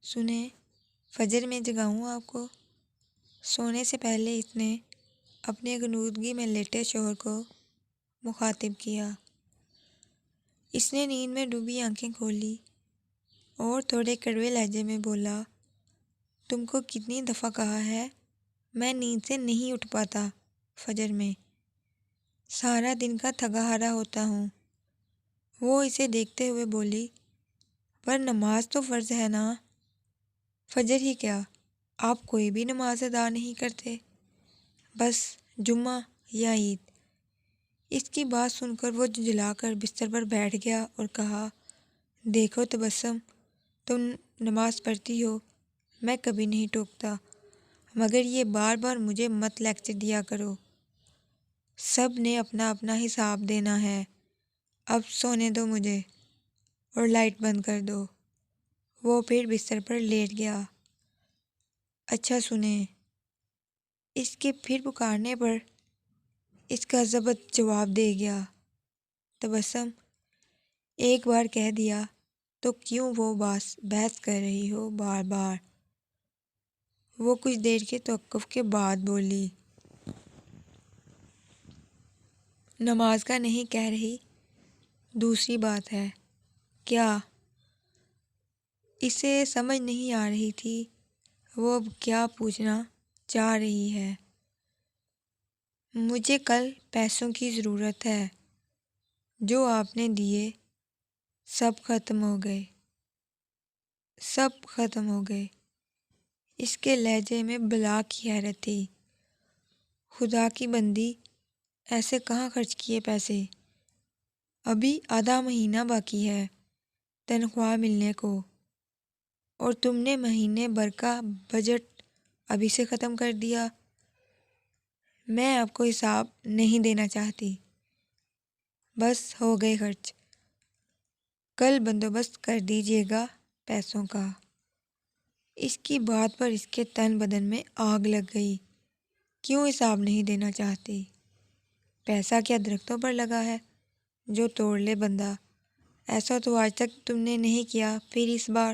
سنیں، فجر میں جگاؤں آپ کو؟ سونے سے پہلے اس نے اپنے غنودگی میں لیٹے شوہر کو مخاطب کیا۔ اس نے نیند میں ڈوبی آنکھیں کھولی اور تھوڑے کڑوے لہجے میں بولا، تم کو کتنی دفعہ کہا ہے میں نیند سے نہیں اٹھ پاتا فجر میں، سارا دن کا تھکا ہارا ہوتا ہوں۔ وہ اسے دیکھتے ہوئے بولی، پر نماز تو فرض ہے نا؟ فجر ہی کیا، آپ کوئی بھی نماز ادا نہیں کرتے، بس جمعہ یا عید؟ اس کی بات سن کر وہ جھنجھلا کر بستر پر بیٹھ گیا اور کہا، دیکھو تبسم، تم نماز پڑھتی ہو، میں کبھی نہیں ٹوکتا، مگر یہ بار بار مجھے مت لیکچر دیا کرو، سب نے اپنا اپنا حساب دینا ہے، اب سونے دو مجھے اور لائٹ بند کر دو۔ وہ پھر بستر پر لیٹ گیا۔ اچھا سنیں، اس کے پھر پکارنے پر اس کا ضبط جواب دے گیا، تبسم، ایک بار کہہ دیا تو کیوں وہ بحث کر رہی ہو بار بار؟ وہ کچھ دیر کے توقف کے بعد بولی، نماز کا نہیں کہہ رہی، دوسری بات ہے۔ کیا؟ اسے سمجھ نہیں آ رہی تھی وہ اب کیا پوچھنا چاہ رہی ہے۔ مجھے کل پیسوں کی ضرورت ہے، جو آپ نے دیے سب ختم ہو گئے، سب ختم ہو گئے۔ اس کے لہجے میں بلا کی حیرت تھی۔ خدا کی بندی، ایسے کہاں خرچ کیے پیسے؟ ابھی آدھا مہینہ باقی ہے تنخواہ ملنے کو، اور تم نے مہینے بھر کا بجٹ ابھی سے ختم کر دیا۔ میں آپ کو حساب نہیں دینا چاہتی، بس ہو گئے خرچ، کل بندوبست کر دیجیے گا پیسوں کا۔ اس کی بات پر اس کے تن بدن میں آگ لگ گئی۔ کیوں حساب نہیں دینا چاہتی؟ پیسہ کیا درختوں پر لگا ہے جو توڑ لے بندہ؟ ایسا تو آج تک تم نے نہیں کیا، پھر اس بار؟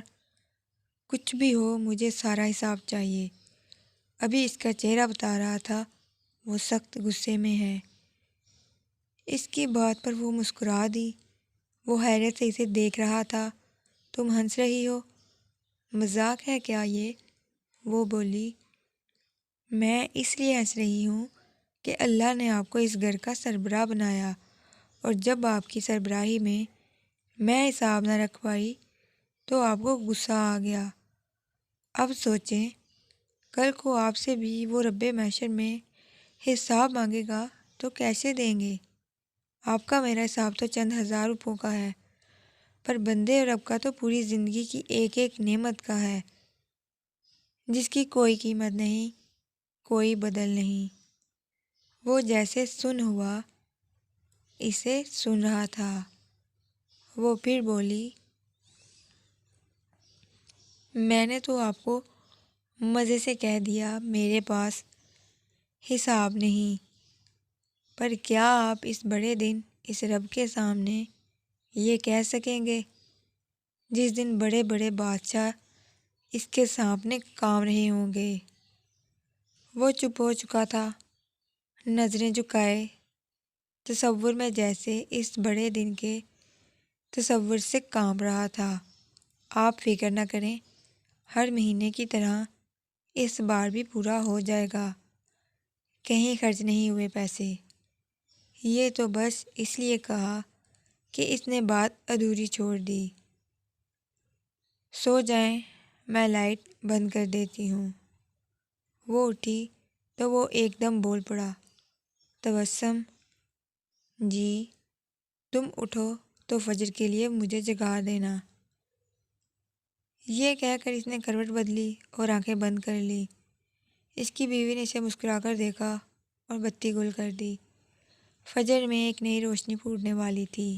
کچھ بھی ہو، مجھے سارا حساب چاہیے۔ ابھی اس کا چہرہ بتا رہا تھا وہ سخت غصے میں ہے۔ اس کی بات پر وہ مسکرا دی۔ وہ حیرت سے اسے دیکھ رہا تھا۔ تم ہنس رہی ہو، مذاق ہے کیا یہ؟ وہ بولی، میں اس لیے ہنس رہی ہوں کہ اللہ نے آپ کو اس گھر کا سربراہ بنایا، اور جب آپ کی سربراہی میں حساب نہ رکھ پائی تو آپ کو غصہ آ گیا۔ اب سوچیں، کل کو آپ سے بھی وہ رب محشر میں حساب مانگے گا تو کیسے دیں گے؟ آپ کا میرا حساب تو چند ہزار روپوں کا ہے، پر بندے اور رب کا تو پوری زندگی کی ایک ایک نعمت کا ہے، جس کی کوئی قیمت نہیں، کوئی بدل نہیں۔ وہ جیسے سن ہوا اسے سن رہا تھا۔ وہ پھر بولی، میں نے تو آپ کو مزے سے کہہ دیا میرے پاس حساب نہیں، پر کیا آپ اس بڑے دن اس رب کے سامنے یہ کہہ سکیں گے جس دن بڑے بڑے بادشاہ اس کے سامنے کام رہے ہوں گے؟ وہ چپ ہو چکا تھا، نظریں جھکائے، تصور میں جیسے اس بڑے دن کے تصور سے کانپ رہا تھا۔ آپ فکر نہ کریں، ہر مہینے کی طرح اس بار بھی پورا ہو جائے گا، کہیں خرچ نہیں ہوئے پیسے۔ یہ تو بس اس لیے کہا کہ اس نے بات ادھوری چھوڑ دی۔ سو جائیں، میں لائٹ بند کر دیتی ہوں۔ وہ اٹھی تو وہ ایک دم بول پڑا، تبسم جی، تم اٹھو تو فجر کے لیے مجھے جگا دینا۔ یہ کہہ کر اس نے کروٹ بدلی اور آنکھیں بند کر لی۔ اس کی بیوی نے اسے مسکرا کر دیکھا اور بتی گل کر دی۔ فجر میں ایک نئی روشنی پھوٹنے والی تھی۔